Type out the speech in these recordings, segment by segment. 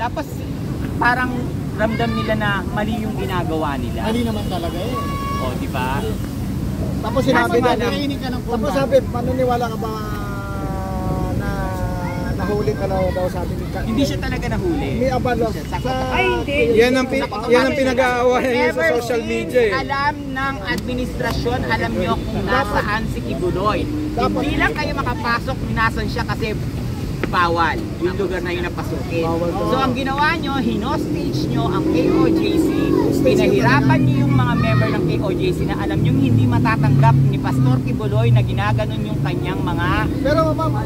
Tapos parang ramdam nila na mali yung ginagawa nila. Mali naman talaga eh. O, di ba? Tapos sinabi Kaso nga na, lang, tapos sabi, maniniwala ka ba na nahuli ka daw sabi ni Kat? hindi siya talaga nahuli. May abalos. Ay, hindi. Yan ang pinag-aawahan niyo sa social media eh. Alam ng administrasyon, alam niyo kung nasaan si Kibuloy. Hindi lang kayo makapasok, minasan siya kasi bawal yung lugar na yun napasukin. So ang ginawa nyo, hinostage nyo ang KOJC, pinahirapan nyo yung mga member ng KOJC na alam nyo hindi matatanggap ni Pastor Kibuloy na ginaganon yung kanyang mga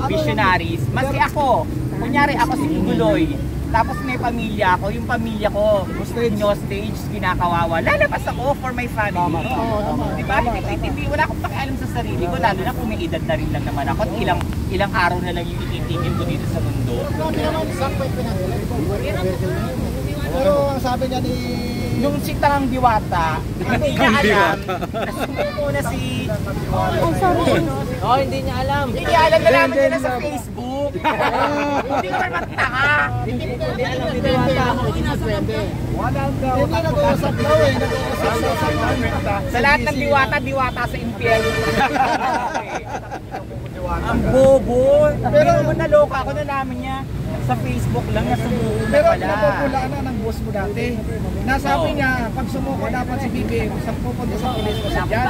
missionaries. Maski ako, kunyari ako si Kibuloy, tapos may pamilya ako, yung pamilya ko, hinostage, kinakawawa, lalabas ako for my family. Diba? Hindi, wala akong pakialam sa sarili ko, lalo na kung may edad na rin lang naman ako at ilang araw na lang yung ititigil ko dito sa mundo. Pero ang sabi niya ni... Yung si Tangang Diwata, hindi niya alam, nasumuko na si... Oh, hindi niya alam. Hindi niya alam, nalaman niya na sa Facebook. Hindi naman magtaka. Hindi alam ni Diwata. Hindi nag-uusap daw eh. Sa lahat ng diwata sa impyerno. Ang bobo. Pero naloka ako, nalaman niya sa Facebook lang na sumuko na Pero pala. napupulaan na ng boss mo dati. Nasabi niya, pag sumuko dapat si Bibi, pupunta sa police kasi dyan.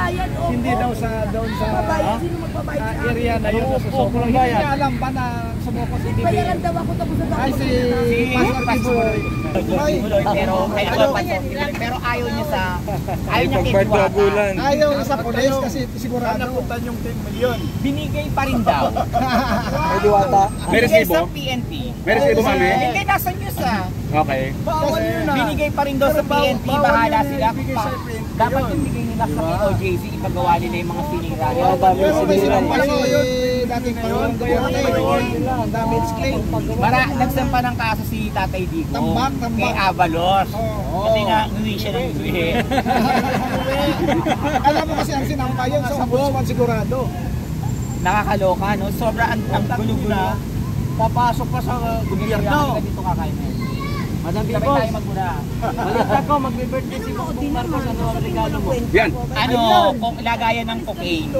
Hindi daw sa doon sa area na yun na susoko. Hindi niya alam ba na sumuko si Bibi? Ay, si Pastor Kibuloy. Pero ayaw niya kay Diwata. Ayaw niya sa police kasi sigurado. Napuntan yung 10 million. Binigay pa rin daw. May Diwata. Binigay sa PNP. Meron si Ibo Mami? Hindi, nasa news ah. Okay. Binigay pa rin daw sa PNP, bahala sila. Dapat yung bigay nila sa KOJC, ipagawa nila yung mga sinira. Pero may sinampa si dating Pangulong Duterte. Damage claim. Nagsampa ng kaso si Tatay Digo Tambak. kay Avalos. Kasi nga, uwi siya ng uwi. Alam mo kasi ang sinampa yun sa ombudsman sigurado. Nakakaloka, no? Sobra ang gulo-gulo. Papasok pa sa gobyerno. Dito kakain na. Madam Sabay Bibos, tayo magmura. balita ko, mag-birthday si Bongbong Marcos. Ano ang regalo mo? Yan. Ano, kung lagayan ng cocaine.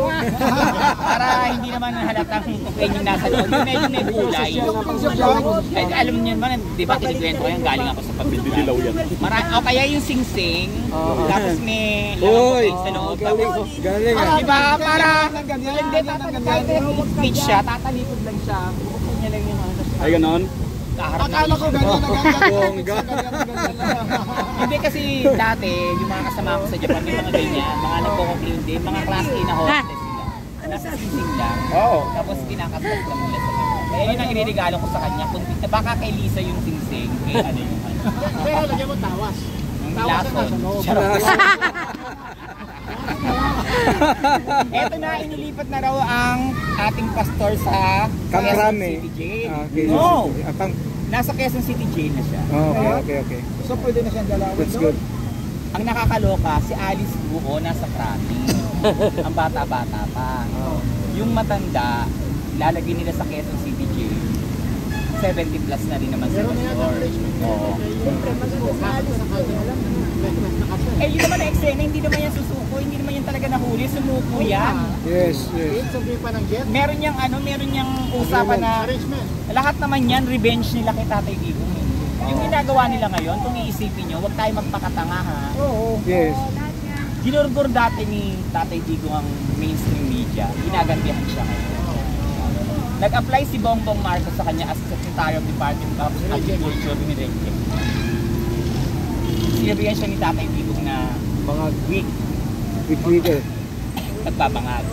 Para hindi naman halatang cocaine yung nasa loob. Yung medyo may kulay. Alam niyo naman, di ba, kinikwento ko yan, galing ako sa pagbibilaw yan. O kaya yung sing-sing, tapos may cocaine sa loob. Galing ah. Di ba, para, hindi, speech siya, tatalikod lang siya. Bukod niya lang yung ano. Ay, ganon? Akala ko ganyan na Bongga. Hindi kasi dati, yung mga kasama ko sa Japan, yung mga ganyan, mga nagko-complain din, mga class A na hostess sila. Nasa sising lang. Oo. Tapos pinakastas lang nila sa mga. Kaya yun ang iniregalo ko sa kanya. Kung baka kay Lisa yung sing-sing, kay ano yung ano. Pero lagyan mo tawas. Yung lason. Charot. Eto na, inilipat na raw ang ating pastor sa Quezon Kamkrame. City Jail. Okay. No! Akang. Nasa Quezon City Jail na siya. Okay. So pwede na siyang dalawin That's doon. good. Ang nakakaloka, si Alice Buo nasa Krami. Ang bata-bata pa. Yung matanda, lalagay nila sa Quezon City Jail. 70 plus na rin naman si pastor. Oo. Eh, yun naman na eksena, hindi naman yan susuko, hindi naman yan talaga nahuli, sumuko yan. Yes. Sabi pa ng jet. Meron niyang usapan na lahat naman yan, revenge nila kay Tatay Digong. Yung ginagawa nila ngayon, kung iisipin nyo, huwag tayo magpakatanga ha. Oo. Yes. Ginurgur dati ni Tatay Digong ang mainstream media, ginagantihan siya ngayon. Nag-apply si Bongbong Marcos sa kanya as Secretary of Department of Agriculture ni Renke. Sinabihan siya ni Tatay Digong na mga weak Weaker. nagpapangag.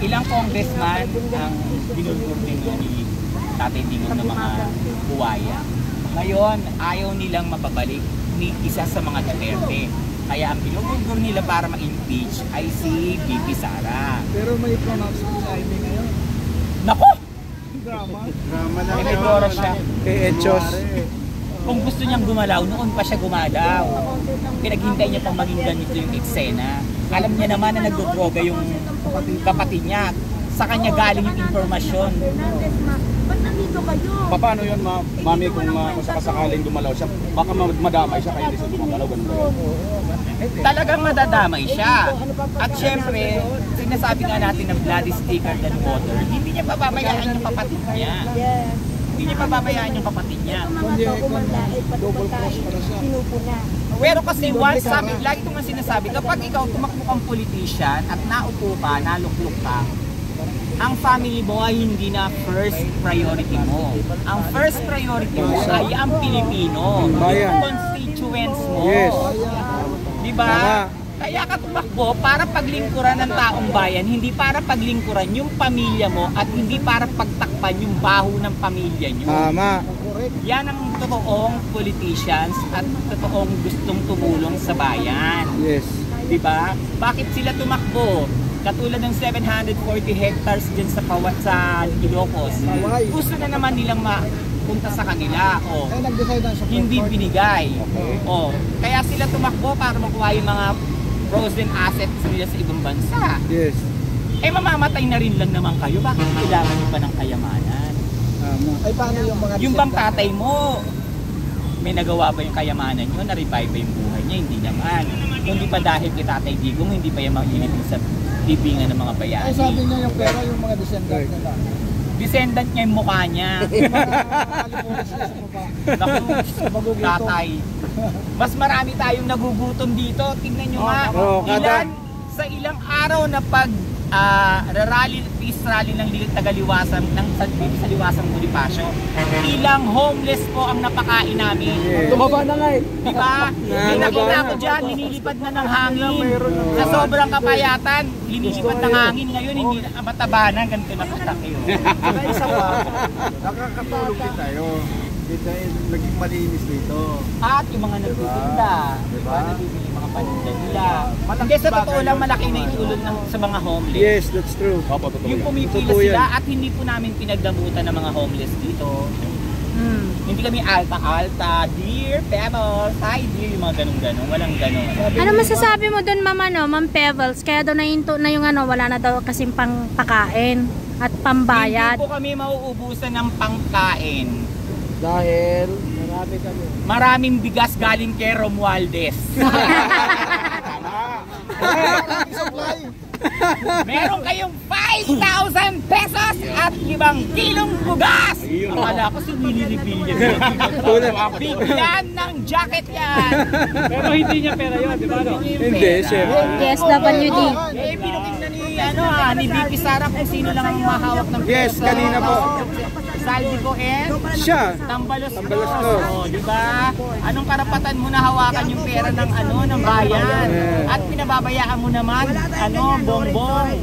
Ilang congressman ang ginulgur din ni Tatay Digong ng mga buwaya. Ngayon, ayaw nilang mapabalik ni isa sa mga Duterte. Kaya ang binubulgur nila para ma-impeach ay si VP Sara. Pero may pronouncement sa IB ngayon. Nako! Drama. May Medoro siya. Echos. Kung gusto niyang gumalaw, noon pa siya gumalaw. Pinaghintay niya pang maging ganito yung eksena. Alam niya naman na nagdodroga yung kapatid niya. Sa kanya galing yung impormasyon. Ba't nandito Paano yun, mami, kung sakasakaling dumalaw siya, baka madamay siya kaya hindi siya dumalaw, ganun ba yun? Talagang madadamay siya. At syempre, sinasabi nga natin na blood is thicker than water. Hindi niya pababayaan yung kapatid niya. Hindi niya pababayaan yung kapatid niya. Double cross pala siya. Pero kasi once, lagi ko nga sinasabi, kapag ikaw tumakbo kang politician at naupo ka, naluklok ka, ang family mo ay hindi na first priority mo. Ang first priority mo ay ang Pilipino, yung constituents mo. Yes. Diba? Kaya ka tumakbo para paglingkuran ng taong bayan, hindi para paglingkuran yung pamilya mo at hindi para pagtakpan yung baho ng pamilya nyo. Tama. Yan ang totoong politicians at totoong gustong tumulong sa bayan. Yes. Diba? Bakit sila tumakbo? Katulad ng 740 hectares dyan sa Ilocos. Gusto na naman nilang mapunta sa kanila. O, hindi binigay. O, kaya sila tumakbo para makuha yung mga frozen assets nila sa ibang bansa. Yes. Eh mamamatay na rin lang naman kayo. Bakit kailangan nyo pa ng kayamanan? Ay, paano yung mga Yung bang tatay mo, may nagawa ba yung kayamanan nyo? Na-revive ba yung buhay niya? Hindi naman. Hindi pa dahil kay Tatay Digong, hindi pa yung mailibig sa libingan ng mga bayani. Ay, sabi niya yung pera yung mga descendant nila. Descendant niya yung mukha niya. Naku, tatay. Mas marami tayong nagugutom dito. Tingnan nyo nga. Ilan sa ilang araw na pag peace rally ng Tagaliwasan sa Liwasang Bonifacio, ilang homeless po ang napakain namin. Tumaba na nga eh. Diba? May nakita ko dyan, linilipad na ng hangin. Sa sobrang kapayatan, linilipad ng hangin. Ngayon, hindi na mataba na, ganito na kalaki. Saka isa pa, nakakatulog din tayo. Kita naging malinis dito. At yung mga nagtitinda, diba? Nabibili yung mga paninda nila. Hindi, sa totoo lang, malaki na itulong sa mga homeless. Yes, that's true. Yung pumipila sila at hindi po namin pinagdamutan ng mga homeless dito. Hindi kami alta-alta, dear, pebbles, hi dear, yung mga ganun-ganun, walang ganun. Ano masasabi mo doon, mama, no? Ma'am Pebbles, kaya daw nahinto na yung ano, wala na daw kasing pang pakain at pambayad. Hindi po kami mauubusan ng pangkain. Dahil Maraming bigas galing kay Romualdez. Meron kayong 5,000 pesos at 5 kilong bugas. Akala ko sinililibil yan. Bigyan ng jacket yan. Pero hindi niya pera yun, di ba? No? Hindi, syempre. Yes, WD. Eh, pinukit na ni VP Sara kung sino lang ang mahawak ng pera. Yes, kanina po. Saldi ko Siya. Tambalos ko. Tambalos. Oh, di ba? Anong karapatan mo na hawakan yung pera ng ng bayan? At pinababayaan mo naman bongbong.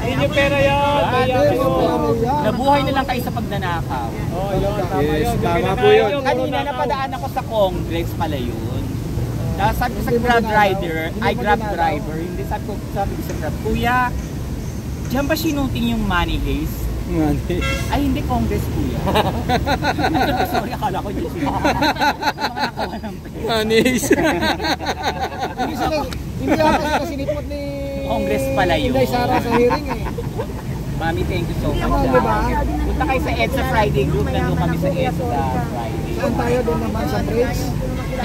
Hindi niya pera yan. Kaya kayo. Nabuhay na lang kayo sa pagnanakaw. Oh, yun. Tama Yes, yun. tama po yun. Kanina napadaan ako sa Congress pala yun. Tapos sabi ko sa Grab driver, hindi sabi ko sa Grab, Kuya, diyan ba sinuting yung money haze? Ay, hindi Congress, Kuya. Sorry, akala ko dito. Mga nakuha ng pera. Anis. hindi ako kasi sinipot ni Congress pala yun. Inday Sara sa hearing eh. Mami, thank you so much. Diba? Punta kayo sa EDSA Friday group. Nandun kami sa EDSA Friday. Saan tayo doon naman sa bridge?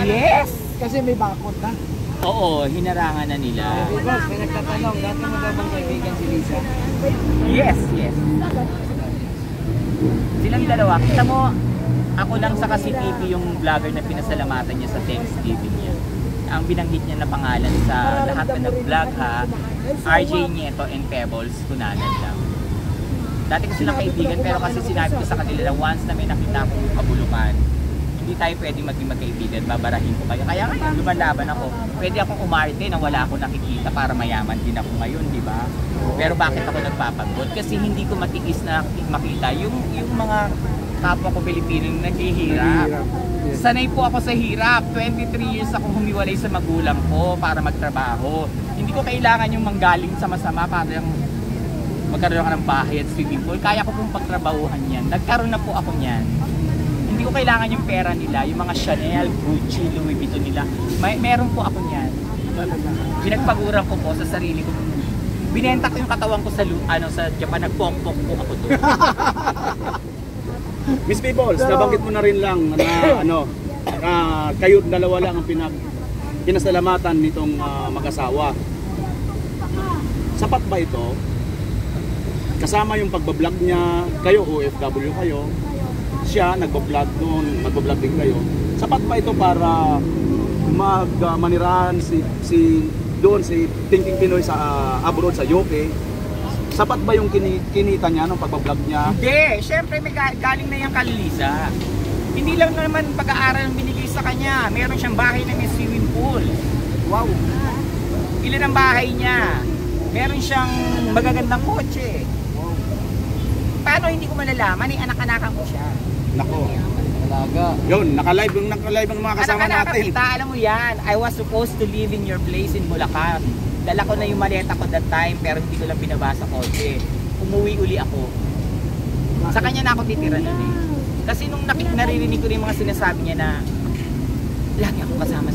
Yes! Kasi may bakod na. Oo, hinarangan na nila. Boss, may nagtatanong, dati mo daw bang kaibigan si Lisa? Yes, yes. Silang dalawa. Kita mo, ako lang sa CTV yung vlogger na pinasalamatan niya sa Thanksgiving niya. Ang binanggit niya na pangalan sa lahat na nag-vlog ha, RJ Nieto and Pebbles, kunanan lang. Dati ko silang kaibigan pero kasi sinabi ko sa kanila na once na may nakita akong kabulukan, hindi tayo pwedeng maging magkaibigan, babarahin ko kayo. Kaya ngayon, lumalaban ako. Pwede akong umarte na wala akong nakikita para mayaman din ako ngayon, di ba? Pero bakit ako nagpapagod? Kasi hindi ko matiis na makita yung mga kapwa ko Pilipinong naghihirap. Sanay po ako sa hirap. 23 years akong humiwalay sa magulang ko para magtrabaho. Hindi ko kailangan yung manggaling sa masama para yung magkaroon ka ng bahay at swimming pool. Kaya ko pong pagtrabahuhan yan. Nagkaroon na po ako niyan. Hindi ko kailangan yung pera nila, yung mga Chanel, Gucci, Louis Vuitton nila. Meron po ako niyan. Pinagpaguran ko po sa sarili ko. Binenta ko yung katawan ko sa Japan, nagpokpok po ako doon. Miss Peoples, nabanggit mo na rin lang na kayo dalawa lang ang pinasalamatan nitong mag-asawa. Sapat ba ito? Kasama yung pagbablog niya, kayo OFW kayo, siya nagbablog doon, magbablog din kayo. Sapat ba ito para manirahan si Thinking Pinoy sa abroad sa UK? Sapat ba yung kinita niya ng pagbablog niya? Hindi, syempre may galing na yung kalilisa. Hindi lang naman pag-aaral ang binigay sa kanya. Meron siyang bahay na may swimming pool. Wow. Ilan ang bahay niya? Meron siyang magagandang kotse. Paano hindi ko malalaman? Anak-anakan ko siya. Nako. Talaga. Yun, naka-live ang mga kasama Anak-anakan natin. kita, alam mo yan. I was supposed to live in your place in Bulacan. Dala ko na yung maleta ko that time, pero hindi ko lang binabasa kotse. Umuwi uli ako. Sa kanya na ako titira nun eh. Kasi nung naririnig ko rin yung mga sinasabi niya na lagi ako kasama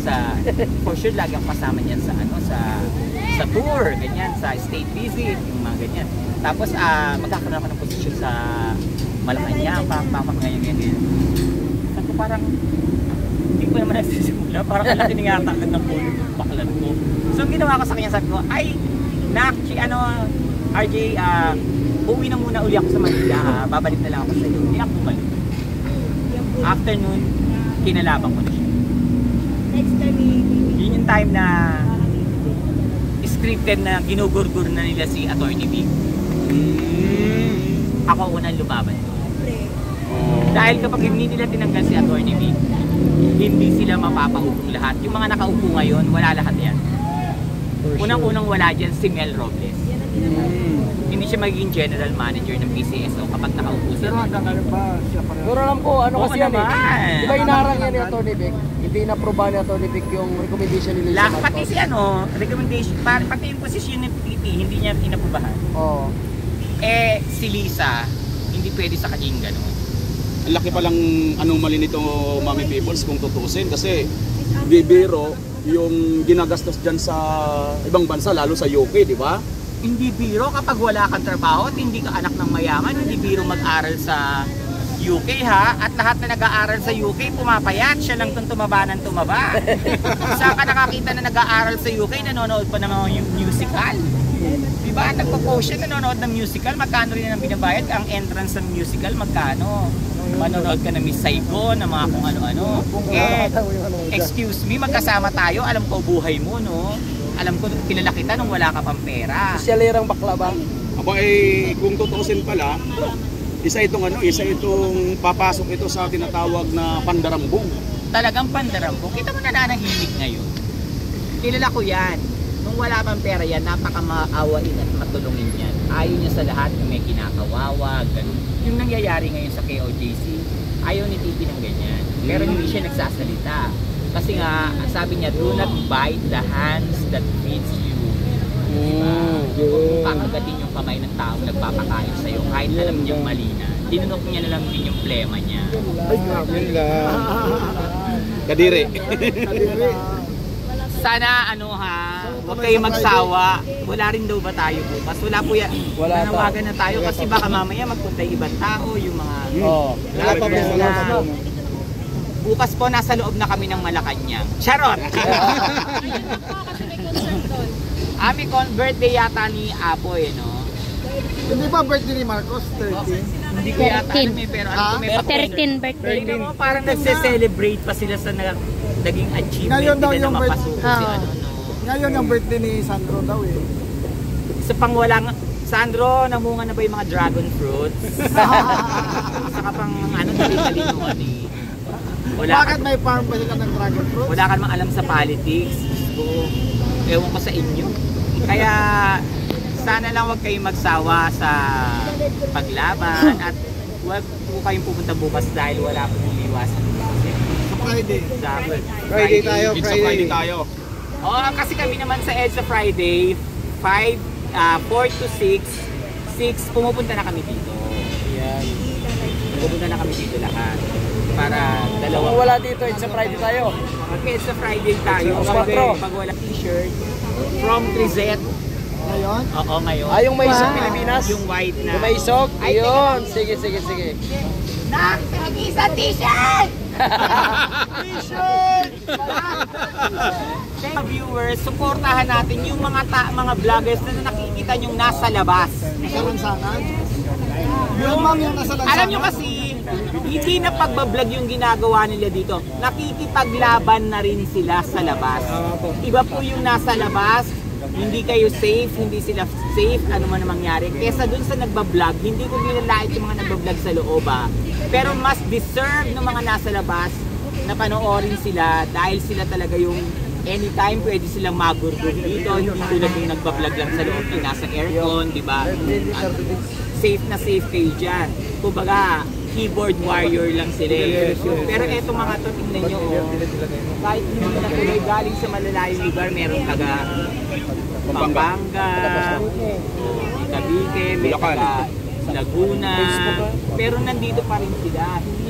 for sure lagi ako kasama niyan sa tour, ganyan, sa state visit, yung mga ganyan. Tapos magkakaroon ako ng posisyon sa Malacanang, ganyan. Sabi ko parang hindi ko naman nagsisimula, parang laki ningatakad ng puno ng baklan ko. So ang ginawa ko sa kanya, sabi ko, ay, RJ, uwi na muna uli ako sa Manila, babalik na lang ako sa iyo. Hindi ako bumalik. After nun, kinalaban ko na siya. Yun yung time na scripted na ginugurgur na nila si Attorney Vic. Ako unang lumaban. Dahil kapag hindi nila tinanggal si Attorney Vic, hindi sila mapapaupong lahat. Yung mga nakaupo ngayon, wala lahat yan. Unang-unang wala dyan si Mel Robles. Hindi siya magiging general manager ng PCSO kapag nakaupo siya. Pero hanggang ngayon pa siya pa rin. Pero alam ko, ano kasi yan naman. eh. Di ba inarang yan ni Atty. Vic? Hindi na-aproba ni Atty. Vic yung recommendation ni Lisa Marcos. Pati si recommendation, pati yung posisyon ng PP, hindi niya inaprobahan. Oo. Si Lisa, hindi pwede sa kanya yung gano'n. Ang laki palang anomaly nito, Mami Peoples, kung tutusin. Kasi bibiro yung ginagastos dyan sa ibang bansa, lalo sa UK, di ba? Hindi biro kapag wala kang trabaho at hindi ka anak ng mayaman, hindi biro mag-aral sa UK ha. At lahat na nag-aaral sa UK, pumapayat. Siya lang itong tumaba ng tumaba. Saan ka nakakita na nag-aaral sa UK, nanonood pa ng mga musical? Diba? Nagpo-post siya, nanonood ng musical, magkano rin ang binabayad? Ang entrance ng musical, magkano? Manonood ka ng Miss Saigon, ng mga kung ano-ano. Excuse me, magkasama tayo, alam ko buhay mo, no? Alam ko, kilala kita nung wala ka pang pera. Sosyalirang bakla ba? Aba kung tutusin pala, isa itong papasok ito sa tinatawag na pandarambong. Talagang pandarambong. Kita mo nananahimik ngayon. Kilala ko yan. Nung wala pang pera yan, napakamaawain at matulungin yan. Ayaw niya sa lahat yung may kinakawawa, ganun. Yung nangyayari ngayon sa KOJC, ayaw ni Titi ng ganyan. Pero hindi siya nagsasalita. Kasi nga, sabi niya, do not bite the hands that feeds you. Diba? Pakagatin yung kamay ng taong nagpapakain sa'yo kahit alam niyang mali na. Tinunok niya na lang din yung plema niya. Kadiri. Sana huwag kayo magsawa. Wala rin daw ba tayo bukas? Wala po yan. Nanawagan na tayo kasi baka mamaya magpunta yung ibang tao, yung mga... Wala pa ba? Bukas po nasa loob na kami ng Malacanang. Charot! May birthday yata ni Apoy, no? Hindi ba birthday ni Marcos? 13? Hindi ko yata alam pero alam ko may 13 birthday. Tingnan mo, parang nagse-celebrate pa sila sa naging achievement Ngayon daw nila na yung mapasuko si Oo. Ngayon ang birthday ni Sandro daw eh. Sa pangwalang Sandro, namunga na ba yung mga dragon fruits? Saka pang dali-dali naman eh. Bakit may farm pa sila ng dragon fruit? Wala ka namang alam sa politics. Ewan ko sa inyo. Kaya sana lang wag kayong magsawa sa paglaban at wag po kayong pupunta bukas dahil wala pong iliwasan. Sa Friday. Friday tayo, Friday tayo. Kasi kami naman sa EDSA Friday, 4 to 6, pumupunta na kami dito. Yan. Pupunta na kami dito lahat. Para dalawa. Kung wala dito, it's a Friday tayo. It's a Friday tayo. Pag wala t-shirt from Trizet. Ngayon? Oo, ngayon. Yung may isang Pilipinas? Yung white na. Yung may isok? Ay, Ayun. Sige. ng isa t-shirt! Mga viewers, suportahan natin yung mga vloggers na nakikita yung nasa labas. Sa lansangan. Yung ma'am yung nasa lansangan. Alam nyo kasi, hindi na pagbablog yung ginagawa nila dito. Nakikipaglaban na rin sila sa labas. Iba po yung nasa labas, hindi kayo safe, hindi sila safe, ano man ang mangyari. Kesa dun sa nagbablog, hindi ko nilalait yung mga nagbablog sa loob Pero mas deserve ng mga nasa labas na panoorin sila dahil sila talaga yung anytime pwede silang magurgog dito, hindi tulad yung nagbablog lang sa loob yung nasa aircon, di ba? Safe na safe kayo dyan. Kumbaga, keyboard warrior lang sila. Pero eto mga to, tingnan nyo, kahit hindi na tuloy galing sa malalayong lugar, meron taga Pampanga, Cavite, may taga Laguna, pero nandito pa rin sila.